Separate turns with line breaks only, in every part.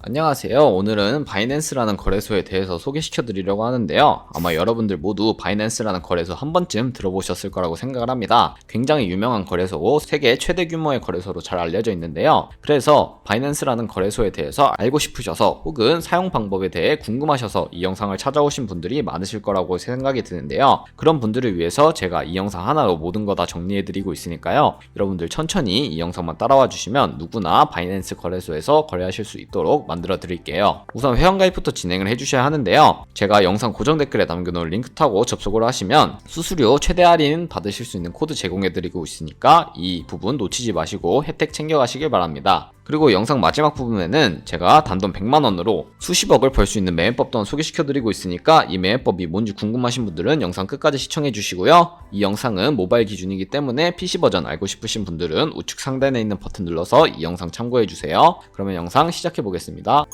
안녕하세요. 오늘은 바이낸스라는 거래소에 대해서 소개시켜 드리려고 하는데요. 아마 여러분들 모두 바이낸스라는 거래소 한 번쯤 들어보셨을 거라고 생각을 합니다. 굉장히 유명한 거래소고 세계 최대 규모의 거래소로 잘 알려져 있는데요. 그래서 바이낸스라는 거래소에 대해서 알고 싶으셔서 혹은 사용 방법에 대해 궁금하셔서 이 영상을 찾아오신 분들이 많으실 거라고 생각이 드는데요. 그런 분들을 위해서 제가 이 영상 하나로 모든 거 다 정리해 드리고 있으니까요. 여러분들 천천히 이 영상만 따라와 주시면 누구나 바이낸스 거래소에서 거래하실 수 있도록 만들어 드릴게요. 우선 회원가입부터 진행을 해주셔야 하는데요. 제가 영상 고정 댓글에 남겨놓은 링크 타고 접속을 하시면 수수료 최대 할인 받으실 수 있는 코드 제공해 드리고 있으니까 이 부분 놓치지 마시고 혜택 챙겨가시길 바랍니다. 그리고 영상 마지막 부분에는 제가 단돈 100만원으로 수십억을 벌 수 있는 매매법 또한 소개시켜드리고 있으니까 이 매매법이 뭔지 궁금하신 분들은 영상 끝까지 시청해주시고요. 이 영상은 모바일 기준이기 때문에 PC 버전 알고 싶으신 분들은 우측 상단에 있는 버튼 눌러서 이 영상 참고해주세요. 그러면 영상 시작해보겠습니다.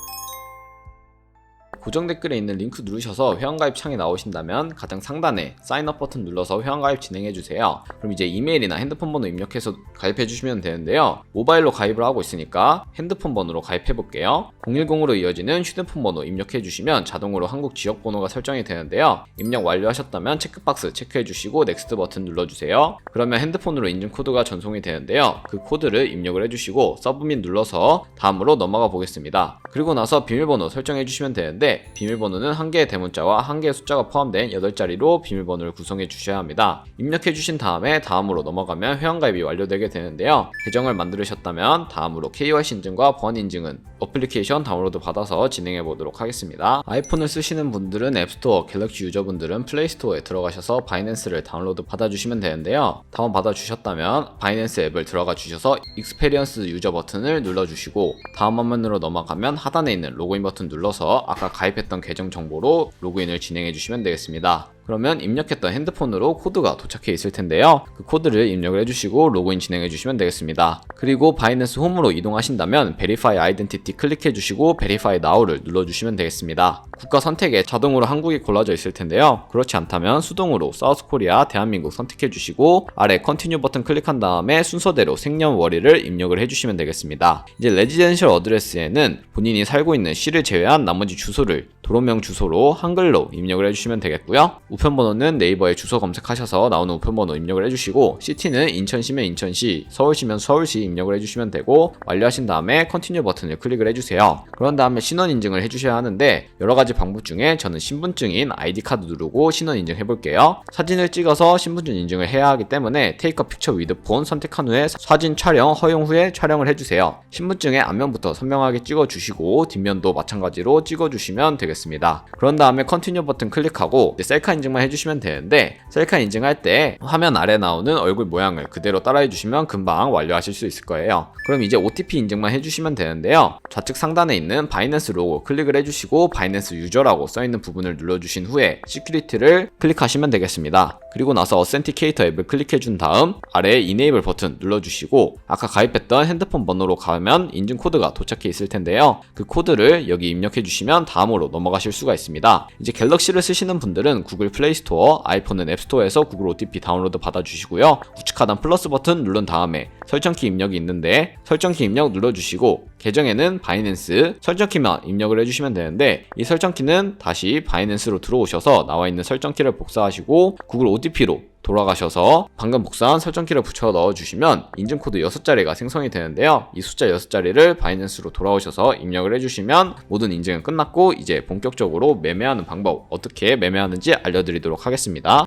고정 댓글에 있는 링크 누르셔서 회원가입 창이 나오신다면 가장 상단에 사인업 버튼 눌러서 회원가입 진행해주세요. 그럼 이제 이메일이나 핸드폰 번호 입력해서 가입해주시면 되는데요. 모바일로 가입을 하고 있으니까 핸드폰 번호로 가입해볼게요. 010으로 이어지는 휴대폰 번호 입력해주시면 자동으로 한국 지역 번호가 설정이 되는데요. 입력 완료하셨다면 체크박스 체크해주시고 넥스트 버튼 눌러주세요. 그러면 핸드폰으로 인증 코드가 전송이 되는데요. 그 코드를 입력을 해주시고 서브밋 눌러서 다음으로 넘어가 보겠습니다. 그리고 나서 비밀번호 설정해주시면 되는데 비밀번호는 한 개의 대문자와 한 개의 숫자가 포함된 8자리로 비밀번호를 구성해 주셔야 합니다. 입력해 주신 다음에 다음으로 넘어가면 회원가입이 완료되게 되는데요. 계정을 만들으셨다면 다음으로 KYC 인증과 보안 인증은 어플리케이션 다운로드 받아서 진행해 보도록 하겠습니다. 아이폰을 쓰시는 분들은 앱스토어, 갤럭시 유저분들은 플레이스토어에 들어가셔서 바이낸스를 다운로드 받아주시면 되는데요. 다운 받아주셨다면 바이낸스 앱을 들어가 주셔서 익스페리언스 유저 버튼을 눌러주시고 다음 화면으로 넘어가면 하단에 있는 로그인 버튼 눌러서 아까 가입했던 계정 정보로 로그인을 진행해 주시면 되겠습니다. 그러면 입력했던 핸드폰으로 코드가 도착해 있을 텐데요. 그 코드를 입력을 해주시고 로그인 진행해 주시면 되겠습니다. 그리고 바이낸스 홈으로 이동하신다면 Verify Identity 클릭해 주시고 Verify Now를 눌러주시면 되겠습니다. 국가 선택에 자동으로 한국이 골라져 있을 텐데요. 그렇지 않다면 수동으로 사우스 코리아 대한민국 선택해 주시고 아래 Continue 버튼 클릭한 다음에 순서대로 생년월일을 입력을 해주시면 되겠습니다. 이제 레지던셜 어드레스에는 본인이 살고 있는 시를 제외한 나머지 주소를 도로명 주소로 한글로 입력을 해주시면 되겠고요. 우편번호는 네이버에 주소 검색하셔서 나오는 우편번호 입력을 해주시고 시티는 인천시면 인천시, 서울시면 서울시 입력을 해주시면 되고 완료하신 다음에 컨티뉴 버튼을 클릭을 해주세요. 그런 다음에 신원 인증을 해주셔야 하는데 여러가지 방법 중에 저는 신분증인 아이디카드 누르고 신원 인증 해볼게요. 사진을 찍어서 신분증 인증을 해야 하기 때문에 Take a picture with phone 선택한 후에 사진 촬영 허용 후에 촬영을 해주세요. 신분증의 앞면부터 선명하게 찍어주시고 뒷면도 마찬가지로 찍어주시면 되겠습니다. 그런 다음에 컨티뉴 버튼 클릭하고 셀카 인증만 해주시면 되는데 셀카 인증할 때 화면 아래 나오는 얼굴 모양을 그대로 따라해 주시면 금방 완료하실 수 있을 거예요. 그럼 이제 OTP 인증만 해주시면 되는데요. 좌측 상단에 있는 바이낸스 로고 클릭을 해주시고 바이낸스 유저라고 써있는 부분을 눌러주신 후에 시큐리티를 클릭하시면 되겠습니다. 그리고 나서 어센티케이터 앱을 클릭해준 다음 아래에 이네이블 버튼 눌러주시고 아까 가입했던 핸드폰 번호로 가면 인증 코드가 도착해 있을 텐데요. 그 코드를 여기 입력해 주시면 다음으로 넘어가실 수가 있습니다. 이제 갤럭시를 쓰시는 분들은 구글 플레이스토어, 아이폰은 앱스토어에서 구글 OTP 다운로드 받아주시고요. 우측 하단 플러스 버튼 누른 다음에 설정키 입력이 있는데 설정키 입력 눌러주시고 계정에는 바이낸스 설정키만 입력을 해주시면 되는데 이 설정키는 다시 바이낸스로 들어오셔서 나와있는 설정키를 복사하시고 구글 OTP로 돌아가셔서 방금 복사한 설정키를 붙여 넣어주시면 인증코드 6자리가 생성이 되는데요. 이 숫자 6자리를 바이낸스로 돌아오셔서 입력을 해주시면 모든 인증은 끝났고 이제 본격적으로 매매하는 방법 어떻게 매매하는지 알려드리도록 하겠습니다.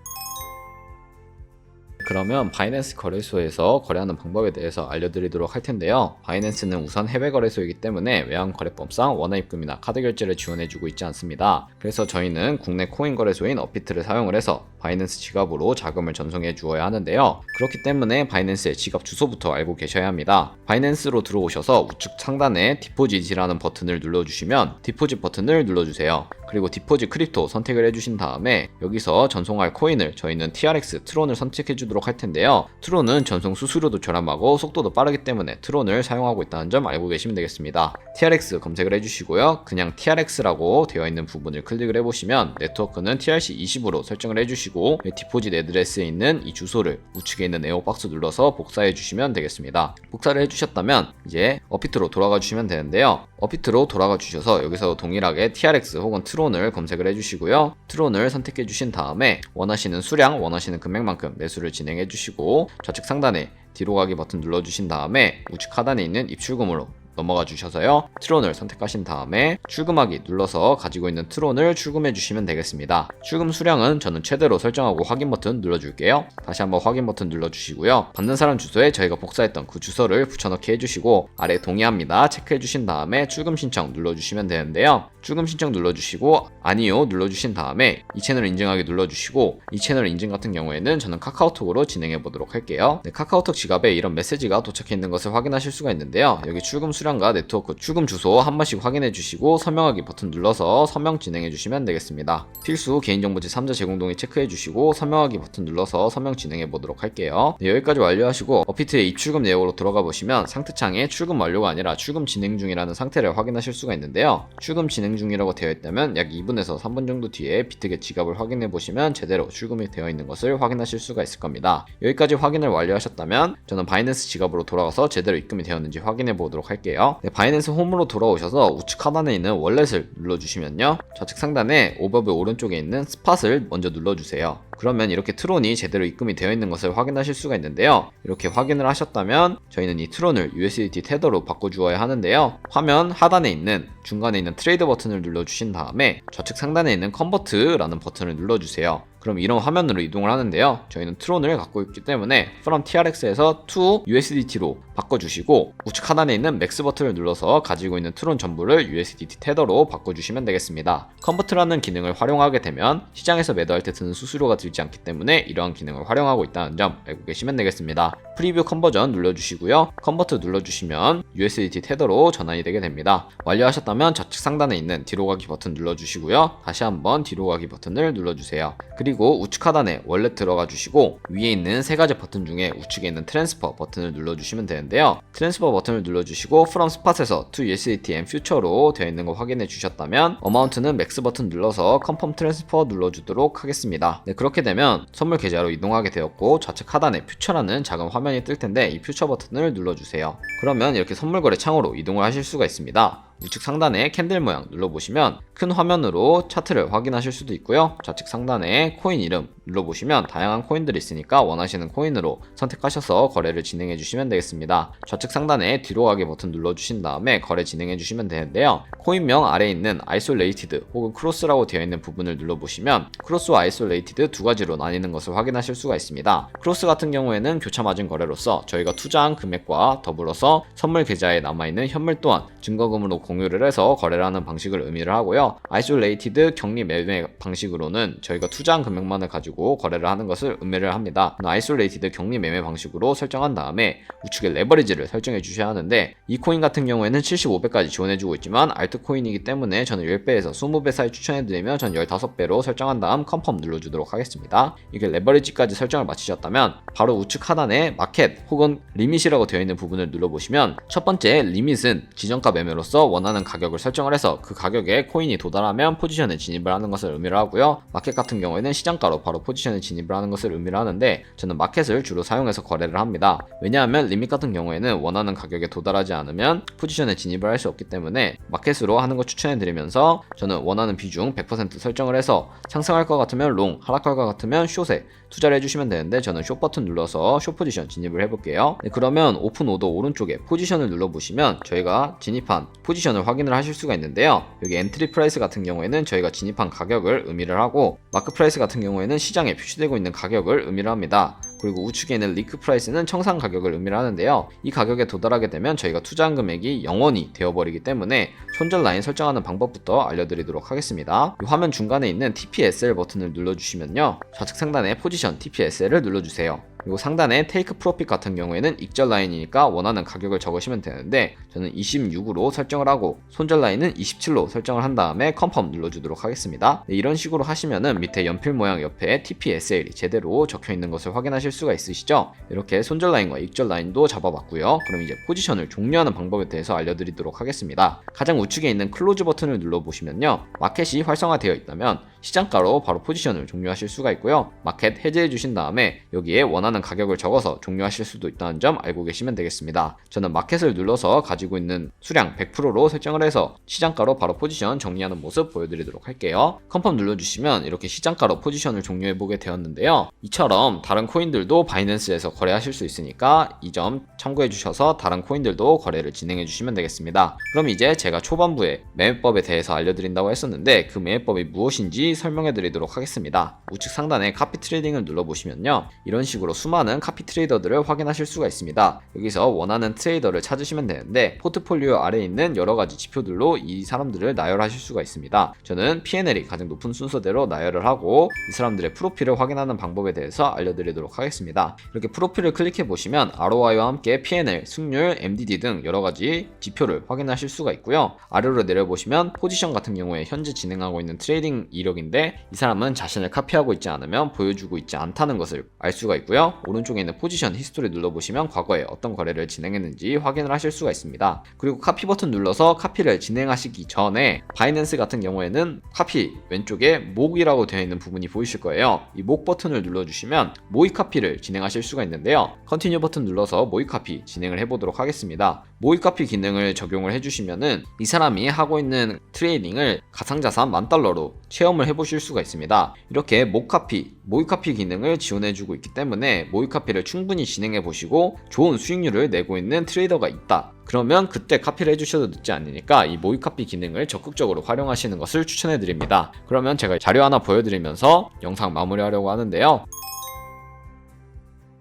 그러면 바이낸스 거래소에서 거래하는 방법에 대해서 알려드리도록 할 텐데요. 바이낸스는 우선 해외 거래소이기 때문에 외환거래법상 원화입금이나 카드 결제를 지원해주고 있지 않습니다. 그래서 저희는 국내 코인 거래소인 업비트를 사용을 해서 바이낸스 지갑으로 자금을 전송해 주어야 하는데요. 그렇기 때문에 바이낸스의 지갑 주소부터 알고 계셔야 합니다. 바이낸스로 들어오셔서 우측 상단에 디포짓이라는 버튼을 눌러주시면 디포짓 버튼을 눌러주세요. 그리고 디포짓 크립토 선택을 해주신 다음에 여기서 전송할 코인을 저희는 TRX 트론을 선택해 주도록 할 텐데요. 트론은 전송 수수료도 저렴하고 속도도 빠르기 때문에 트론을 사용하고 있다는 점 알고 계시면 되겠습니다. TRX 검색을 해주시고요. 그냥 TRX라고 되어 있는 부분을 클릭을 해보시면 네트워크는 TRC20으로 설정을 해주시고 눌러주시고 디포짓 애드레스에 있는 이 주소를 우측에 있는 에어박스 눌러서 복사해 주시면 되겠습니다. 복사를 해주셨다면 이제 업비트로 돌아가 주시면 되는데요. 업비트로 돌아가 주셔서 여기서 동일하게 TRX 혹은 트론을 검색을 해주시고요. 트론을 선택해 주신 다음에 원하시는 수량, 원하시는 금액만큼 매수를 진행해 주시고 좌측 상단에 뒤로 가기 버튼 눌러주신 다음에 우측 하단에 있는 입출금으로 넘어가 주셔서요. 트론을 선택하신 다음에 출금하기 눌러서 가지고 있는 트론을 출금해 주시면 되겠습니다. 출금 수량은 저는 최대로 설정하고 확인 버튼 눌러줄게요. 다시 한번 확인 버튼 눌러주시고요. 받는 사람 주소에 저희가 복사했던 그 주소를 붙여넣기 해주시고 아래 동의합니다 체크해 주신 다음에 출금 신청 눌러주시면 되는데요. 출금 신청 눌러주시고 아니요 눌러주신 다음에 이 채널 인증하기 눌러주시고 이 채널 인증 같은 경우에는 저는 카카오톡으로 진행해 보도록 할게요. 네, 카카오톡 지갑에 이런 메시지가 도착해 있는 것을 확인하실 수가 있는데요. 여기 출금 수량과 네트워크 출금 주소 한 번씩 확인해 주시고 서명하기 버튼 눌러서 서명 진행해 주시면 되겠습니다. 필수 개인정보 제3자 제공 동의 체크해 주시고 서명하기 버튼 눌러서 서명 진행해 보도록 할게요. 네, 여기까지 완료하시고 업비트의 입출금 내역으로 들어가 보시면 상태창에 출금 완료가 아니라 출금 진행 중이라는 상태를 확인하실 수가 있는데요. 출금 진행 중이라고 되어 있다면 약 2분에서 3분 정도 뒤에 비트겟 지갑을 확인해 보시면 제대로 출금이 되어 있는 것을 확인하실 수가 있을 겁니다. 여기까지 확인을 완료하셨다면 저는 바이낸스 지갑으로 돌아가서 제대로 입금이 되었는지 확인해 보도록 할게요. 네, 바이낸스 홈으로 돌아오셔서 우측 하단에 있는 월렛을 눌러주시면요. 좌측 상단에 오버뷰 오른쪽에 있는 스팟을 먼저 눌러주세요. 그러면 이렇게 트론이 제대로 입금이 되어 있는 것을 확인하실 수가 있는데요. 이렇게 확인을 하셨다면 저희는 이 트론을 USDT 테더로 바꿔주어야 하는데요. 화면 하단에 있는 중간에 있는 트레이드 버튼을 눌러주신 다음에 좌측 상단에 있는 컨버트라는 버튼을 눌러주세요. 그럼 이런 화면으로 이동을 하는데요. 저희는 트론을 갖고 있기 때문에 from TRX에서 to USDT로 바꿔주시고 우측 하단에 있는 맥스 버튼을 눌러서 가지고 있는 트론 전부를 USDT 테더로 바꿔주시면 되겠습니다. 컨버트라는 기능을 활용하게 되면 시장에서 매도할 때 드는 수수료가 들지 않기 때문에 이러한 기능을 활용하고 있다는 점 알고 계시면 되겠습니다. 프리뷰 컨버전 눌러주시고요. 컨버트 눌러주시면 USDT 테더로 전환이 되게 됩니다. 완료하셨다면 좌측 상단에 있는 뒤로 가기 버튼 눌러주시고요. 다시 한번 뒤로 가기 버튼을 눌러주세요. 그리고 우측 하단에 월렛 들어가 주시고 위에 있는 세 가지 버튼 중에 우측에 있는 트랜스퍼 버튼을 눌러주시면 되는데요. 트랜스퍼 버튼을 눌러주시고 from spot에서 to USDT and future로 되어 있는 거 확인해 주셨다면 어마운트는 맥스 버튼 눌러서 confirm 트랜스퍼 눌러주도록 하겠습니다. 네, 그렇게 되면 선물 계좌로 이동하게 되었고 좌측 하단에 퓨처라는 작은 화면이 뜰 텐데 이 퓨처 버튼을 눌러주세요. 그러면 이렇게 선물 거래 창으로 이동을 하실 수가 있습니다. 우측 상단에 캔들 모양 눌러보시면 큰 화면으로 차트를 확인하실 수도 있고요. 좌측 상단에 코인 이름 눌러보시면 다양한 코인들이 있으니까 원하시는 코인으로 선택하셔서 거래를 진행해 주시면 되겠습니다. 좌측 상단에 뒤로 가기 버튼 눌러주신 다음에 거래 진행해 주시면 되는데요. 코인명 아래에 있는 Isolated 혹은 Cross라고 되어 있는 부분을 눌러보시면 Cross와 Isolated 두 가지로 나뉘는 것을 확인하실 수가 있습니다. Cross 같은 경우에는 교차 마진 거래로서 저희가 투자한 금액과 더불어서 선물 계좌에 남아있는 현물 또한 증거금으로 공유를 해서 거래를 하는 방식을 의미를 하고요. Isolated 격리 매매 방식으로는 저희가 투자한 금액만을 가지고 거래를 하는 것을 의미를 합니다. Isolated 격리 매매 방식으로 설정한 다음에 우측에 레버리지를 설정해 주셔야 하는데 이 코인 같은 경우에는 75배까지 지원해주고 있지만 알트코인이기 때문에 저는 10배에서 20배 사이 추천해드리면 전 15배로 설정한 다음 컨펌 눌러주도록 하겠습니다. 이게 레버리지까지 설정을 마치셨다면 바로 우측 하단에 마켓 혹은 리밋이라고 되어 있는 부분을 눌러보시면 첫 번째 리밋은 지정가 매매로서 원하는 가격을 설정을 해서 그 가격에 코인이 도달하면 포지션에 진입을 하는 것을 의미를 하고요. 마켓 같은 경우에는 시장가로 바로 포지션에 진입을 하는 것을 의미를 하는데 저는 마켓을 주로 사용해서 거래를 합니다. 왜냐하면 리밋 같은 경우에는 원하는 가격에 도달하지 않으면 포지션에 진입을 할 수 없기 때문에 마켓으로 하는 거 추천해 드리면서 저는 원하는 비중 100% 설정을 해서 상승할 것 같으면 롱, 하락할 것 같으면 숏에 투자를 해주시면 되는데 저는 숏 버튼 눌러서 숏 포지션 진입을 해볼게요. 네, 그러면 오픈 오더 오른쪽에 포지션을 눌러보시면 저희가 진입한 포지션을 확인을 하실 수가 있는데요. 여기 엔트리 프라이스 같은 경우에는 저희가 진입한 가격을 의미를 하고 마크 프라이스 같은 경우에는 시장에 표시되고 있는 가격을 의미를 합니다. 그리고 우측에 있는 리크 프라이스는 청산 가격을 의미를 하는데요. 이 가격에 도달하게 되면 저희가 투자한 금액이 0원이 되어버리기 때문에 손절 라인 설정하는 방법부터 알려드리도록 하겠습니다. 이 화면 중간에 있는 TPSL 버튼을 눌러주시면요. 좌측 상단에 포지션 TPSL을 눌러주세요. 그리고 상단에 테이크 프로핏 같은 경우에는 익절 라인이니까 원하는 가격을 적으시면 되는데 저는 26으로 설정을 하고 손절 라인은 27로 설정을 한 다음에 컨펌 눌러주도록 하겠습니다. 네, 이런 식으로 하시면은 밑에 연필 모양 옆에 TPSL이 제대로 적혀 있는 것을 확인하실 수가 있으시죠. 이렇게 손절 라인과 익절 라인도 잡아봤고요. 그럼 이제 포지션을 종료하는 방법에 대해서 알려드리도록 하겠습니다. 가장 우측에 있는 클로즈 버튼을 눌러보시면요. 마켓이 활성화되어 있다면 시장가로 바로 포지션을 종료하실 수가 있고요. 마켓 해제해 주신 다음에 여기에 원하는 가격을 적어서 종료하실 수도 있다는 점 알고 계시면 되겠습니다. 저는 마켓을 눌러서 가지고 있는 수량 100%로 설정을 해서 시장가로 바로 포지션 정리하는 모습 보여드리도록 할게요. 컨펌 눌러주시면 이렇게 시장가로 포지션을 종료해보게 되었는데요. 이처럼 다른 코인들도 바이낸스에서 거래하실 수 있으니까 이 점 참고해 주셔서 다른 코인들도 거래를 진행해 주시면 되겠습니다. 그럼 이제 제가 초반부에 매매법에 대해서 알려드린다고 했었는데 그 매매법이 무엇인지 설명해 드리도록 하겠습니다. 우측 상단에 카피 트레이딩을 눌러보시면요, 이런 식으로 수많은 카피 트레이더들을 확인하실 수가 있습니다. 여기서 원하는 트레이더를 찾으시면 되는데 포트폴리오 아래에 있는 여러가지 지표들로 이 사람들을 나열하실 수가 있습니다. 저는 P&L이 가장 높은 순서대로 나열을 하고 이 사람들의 프로필을 확인하는 방법에 대해서 알려드리도록 하겠습니다. 이렇게 프로필을 클릭해 보시면 ROI와 함께 P&L, 승률, MDD 등 여러가지 지표를 확인하실 수가 있고요. 아래로 내려보시면 포지션 같은 경우에 현재 진행하고 있는 트레이딩 이력인데 이 사람은 자신을 카피하고 있지 않으면 보여주고 있지 않다는 것을 알 수가 있고요. 오른쪽에 있는 포지션 히스토리 눌러보시면 과거에 어떤 거래를 진행했는지 확인을 하실 수가 있습니다. 그리고 카피 버튼 눌러서 카피를 진행하시기 전에 바이낸스 같은 경우에는 카피 왼쪽에 목이라고 되어 있는 부분이 보이실 거예요. 이 목 버튼을 눌러주시면 모의 카피를 진행하실 수가 있는데요. 컨티뉴 버튼 눌러서 모의 카피 진행을 해보도록 하겠습니다. 모의 카피 기능을 적용을 해주시면은 이 사람이 하고 있는 트레이딩을 가상자산 $10,000로 체험을 해보실 수가 있습니다. 이렇게 모의 카피 기능을 지원해주고 있기 때문에 모의 카피를 충분히 진행해 보시고 좋은 수익률을 내고 있는 트레이더가 있다, 그러면 그때 카피를 해주셔도 늦지 않으니까 이 모의 카피 기능을 적극적으로 활용하시는 것을 추천해 드립니다. 그러면 제가 자료 하나 보여드리면서 영상 마무리하려고 하는데요.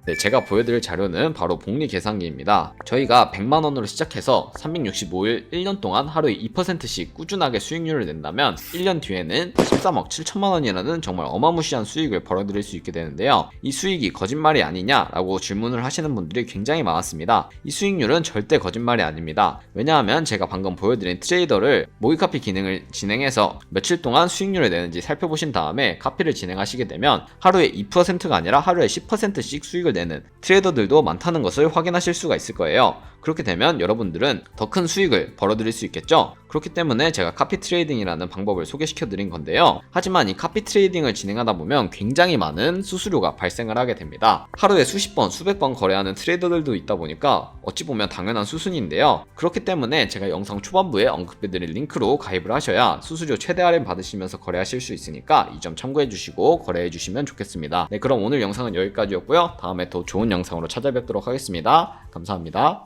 네, 제가 보여드릴 자료는 바로 복리 계산기입니다. 저희가 100만원으로 시작해서 365일 1년 동안 하루에 2%씩 꾸준하게 수익률을 낸다면 1년 뒤에는 13억 7천만원이라는 정말 어마무시한 수익을 벌어들일 수 있게 되는데요. 이 수익이 거짓말이 아니냐라고 질문을 하시는 분들이 굉장히 많았습니다. 이 수익률은 절대 거짓말이 아닙니다. 왜냐하면 제가 방금 보여드린 트레이더를 모의 카피 기능을 진행해서 며칠 동안 수익률을 내는지 살펴보신 다음에 카피를 진행하시게 되면 하루에 2%가 아니라 하루에 10%씩 수익을 내는 트레이더들도 많다는 것을 확인하실 수가 있을 거예요. 그렇게 되면 여러분들은 더 큰 수익을 벌어들일 수 있겠죠? 그렇기 때문에 제가 카피 트레이딩이라는 방법을 소개시켜 드린 건데요. 하지만 이 카피 트레이딩을 진행하다 보면 굉장히 많은 수수료가 발생을 하게 됩니다. 하루에 수십 번, 수백 번 거래하는 트레이더들도 있다 보니까 어찌 보면 당연한 수순인데요. 그렇기 때문에 제가 영상 초반부에 언급해 드린 링크로 가입을 하셔야 수수료 최대 할인 받으시면서 거래하실 수 있으니까 이 점 참고해 주시고 거래해 주시면 좋겠습니다. 네, 그럼 오늘 영상은 여기까지였고요. 다음에 더 좋은 영상으로 찾아뵙도록 하겠습니다. 감사합니다.